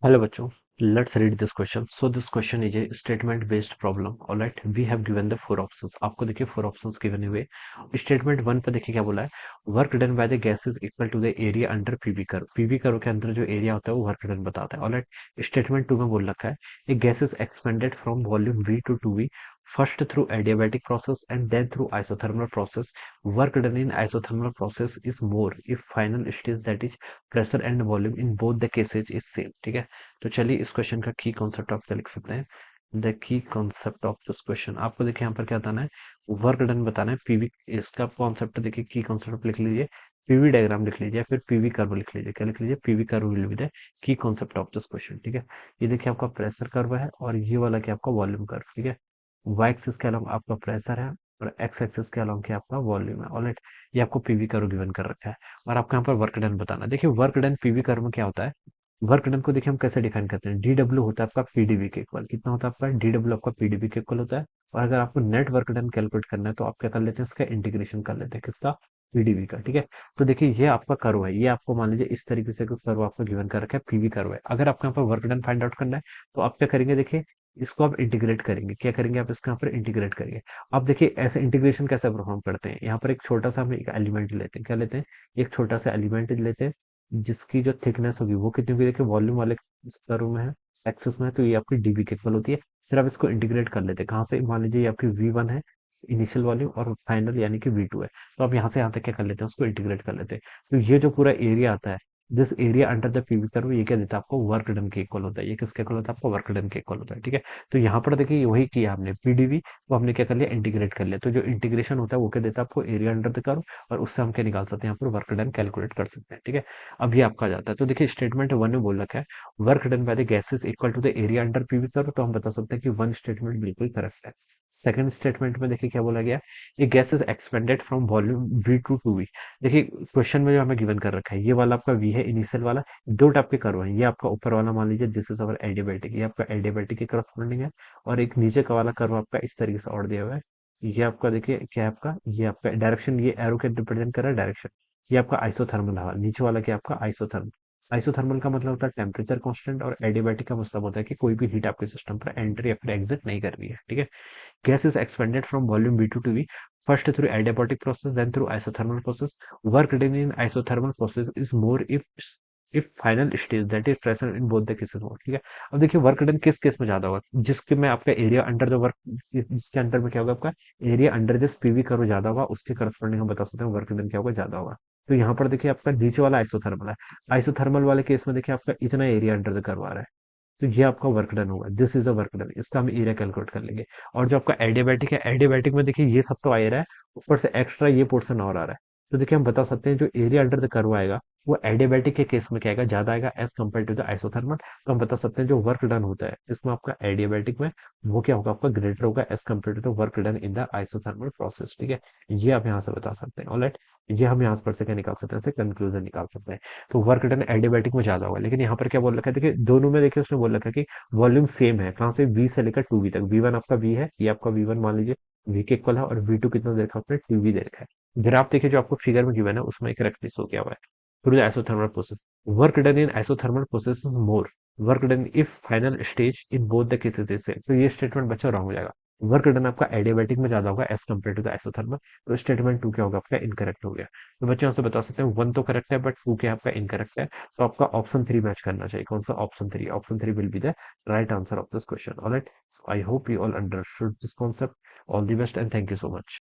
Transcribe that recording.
Hello बच्चों, let's read this question. So this question is a statement based problem. All right, we have given the four options. आपको देखिए four options given हुए. Statement one पे देखिए क्या बोला है. Work done by the gas is equal to the area under PV curve. PV curve के अंदर जो एरिया होता है वो वर्क डन बताता है. ऑलराइट, स्टेटमेंट टू में बोल रखा है a gas is expanded from volume V to two V first through adiabatic process and then through isothermal process. Work done in isothermal process is more if final stage, that is pressure and volume in both the cases is same. ठीक है, तो चलिए इस question का की concept आप क्या लिख सकते हैं. The key concept of this question आपको देखिए यहाँ पर क्या बताना है, वर्क डन बताना है. पीवी इसका कॉन्सेप्ट देखिए, की कॉन्सेप्ट लिख लीजिए, पीवी डायग्राम लिख लीजिए, फिर पीवी कर्व लिख लीजिए. क्या लिख लीजिए? PV curve will be the key concept of this question. ठीक है, ये देखिए आपका प्रेशर कर्व है और ये वाला क्या आपका वॉल्यूम कर्व. ठीक है, वाई एक्सिस के अलोंग आपका प्रेशर है और एक्स एक्सिस के अलोंग क्या आपका वॉल्यूम है. ऑलराइट, ये आपको पीवी कर्व गिवन कर रखा है और आपको यहाँ पर वर्क डन बताना है. देखिए वर्क डन पीवी कर्व में क्या होता है, वर्क डन को देखिए हम कैसे डिफाइन करते हैं. डी डब्ल्यू होता है आपका पीडीवी के इक्वल. कितना होता है आपका डी डब्ल्यू? आपका पीडीवी के इक्वल होता है. और अगर आपको नेट वर्क डन कैलकुलेट करना है तो आप क्या कर लेते हैं, इसका इंटीग्रेशन कर लेते हैं. किसका? पीडीवी का. ठीक है, तो देखिए ये आपका कर्व है, ये आपको मान लीजिए इस तरीके से कर्व आपको गिवन कर रखा है, पीवी कर्व है. अगर आपको यहाँ पर वर्क डन फाइंड आउट करना है तो आप क्या करेंगे, देखिए इसको आप इंटीग्रेट करेंगे. क्या करेंगे आप? इसको यहाँ पर इंटीग्रेट करेंगे. आप देखिए ऐसे इंटीग्रेशन कैसे परफॉर्म करते हैं. यहाँ पर एक छोटा सा हम एक एलिमेंट लेते हैं. क्या लेते हैं? एक छोटा सा एलिमेंट लेते हैं जिसकी जो थिकनेस होगी वो कितनी होगी. देखिए वॉल्यूम वाले कर्व में है, एक्सेस में है, तो ये आपकी डीवी के इक्वल होती है. फिर आप इसको इंटीग्रेट कर लेते हैं. कहाँ से? मान लीजिए ये आपकी वी वन है इनिशियल वॉल्यूम और फाइनल यानी कि वी टू है. तो आप यहाँ से यहाँ तक क्या कर लेते हैं, उसको इंटीग्रेट कर लेते हैं. तो ये जो पूरा एरिया आता है, this area under the PV curve, ये क्या देता है आपको? वर्क डन के इक्वल होता है. ये किसके इक्वल होता है? आपको वर्क डन के इक्वल होता है. ठीक है, तो यहाँ पर देखिए वही किया हमने, पीडीवी वो हमने क्या कर लिया, इंटीग्रेट कर लिया. तो जो इंटीग्रेशन होता है वो क्या देता है आपको? Area under the curve. और उससे हम क्या निकाल सकते हैं, यहाँ पर वर्क डन कैलकुलेट कर सकते हैं. ठीक है, अब ये आपका आ जाता है. तो देखिए स्टेटमेंट वन में बोल रखा है work done by the gases equal to the area under PV curve. तो हम बता सकते हैं कि वन स्टेटमेंट बिल्कुल करेक्ट है. सेकंड स्टेटमेंट में देखिए क्या बोला गया, ये gas is expanded from volume V to two V. देखिए क्वेश्चन में जो हमें गिवन कर रखा है, ये वाला आपका वी है इनिशियल वाला. दो टाइप के कर्व है, ये आपका ऊपर वाला मान लीजिए दिस इज अवर एडियाबैटिक, ये आपका एडियाबैटिक के करस्पॉन्डिंग है. और एक नीचे का वाला कर्व आपका इस तरीके से और दिया हुआ है. ये आपका देखिए क्या है आपका, ये आपका डायरेक्शन, ये एरो के रिप्रेजेंट कर रहा है डायरेक्शन. ये आपका आइसोथर्मल हवा, नीचे वाला क्या आपका? आइसोथर्मल. आइसोथर्मल का मतलब होता है टेम्परेचर कांस्टेंट और एडियाबैटिक का मतलब होता है कि कोई भी हीट आपके सिस्टम पर एंट्री या फिर एग्जिट नहीं कर रही है. ठीक है, gas is expanded from volume V2 to V, first through adiabatic process, then through isothermal process. Work done in isothermal process is more if final stage, that is pressure in both the cases more. ठीक है, अब देखिए work done किस case में ज्यादा होगा, जिसके में आपका एरिया अंडर द वर्क, जिसके अंडर में क्या होगा आपका area under this PV curve ज्यादा होगा, उसके करस्पॉन्डिंग हम बता सकते हैं वर्क डन क्या होगा, ज्यादा होगा. तो यहाँ पर देखिए आपका नीचे वाला आइसोथर्मल है. आइसोथर्मल वाले केस में देखिए आपका इतना एरिया अंडर द कर्व आ रहा है. तो ये आपका वर्क डन होगा, this is a work done. इसका हम एरिया कैलकुलेट कर लेंगे. और जो आपका एडियाबैटिक है, एडियाबैटिक में देखिए ये सब तो आ ही रहा है, ऊपर से एक्स्ट्रा ये पोर्शन और आ रहा है. तो देखिए हम बता सकते हैं जो एरिया अंडर द कर्व आएगा वो एडियाबैटिक के केस में क्या आएगा, ज्यादा आएगा as compare to the isothermal. तो हम बता सकते हैं जो वर्क डन होता है इसमें आपका एडियाबैटिक में वो क्या होगा आपका ग्रेटर होगा as compare to the work done in the isothermal process. ठीक है, ये आप यहाँ से बता सकते हैं. ऑलराइट, ये हम यहाँ पर से क्या निकाल सकते हैं, कंक्लूजन निकाल सकते हैं. तो वर्क डन एडियाबैटिक में ज्यादा होगा. लेकिन यहाँ पर क्या बोल रखा है, देखिए दोनों में देखिए उसने बोल रखा है कि वॉल्यूम सेम है. कहाँ से? वी से लेकर टू वी तक. वी वन आपका वी है, ये आपका वी वन मान लीजिए वी के इक्वल है, और वी टू कितना दे रखा है आपने? टू वी दे रखा है. ग्राफ देखिए जो आपको फिगर में गिवन है उसमें एक करेक्टनेस हो गया हुआ है. Through the isothermal process, work done in isothermal process more, work done if final stage in both the cases is same. तो ये स्टेटमेंट बच्चा रॉन्ग हो जाएगा. वर्क डन आपका एडियाबैटिक में ज्यादा होगा as compare to the isothermal. तो स्टेटमेंट टू क्या होगा आपका? इनकरेक्ट हो गया. तो बच्चे यहाँ से बता सकते हैं वन तो करेक्ट है बट टू क्या आपका इनकरेक्ट है. तो आपका ऑप्शन थ्री मैच करना चाहिए. कौन सा? Option three. Option three will be the right answer of this question. All right. So I hope you all understood this concept. All the best and thank you so much.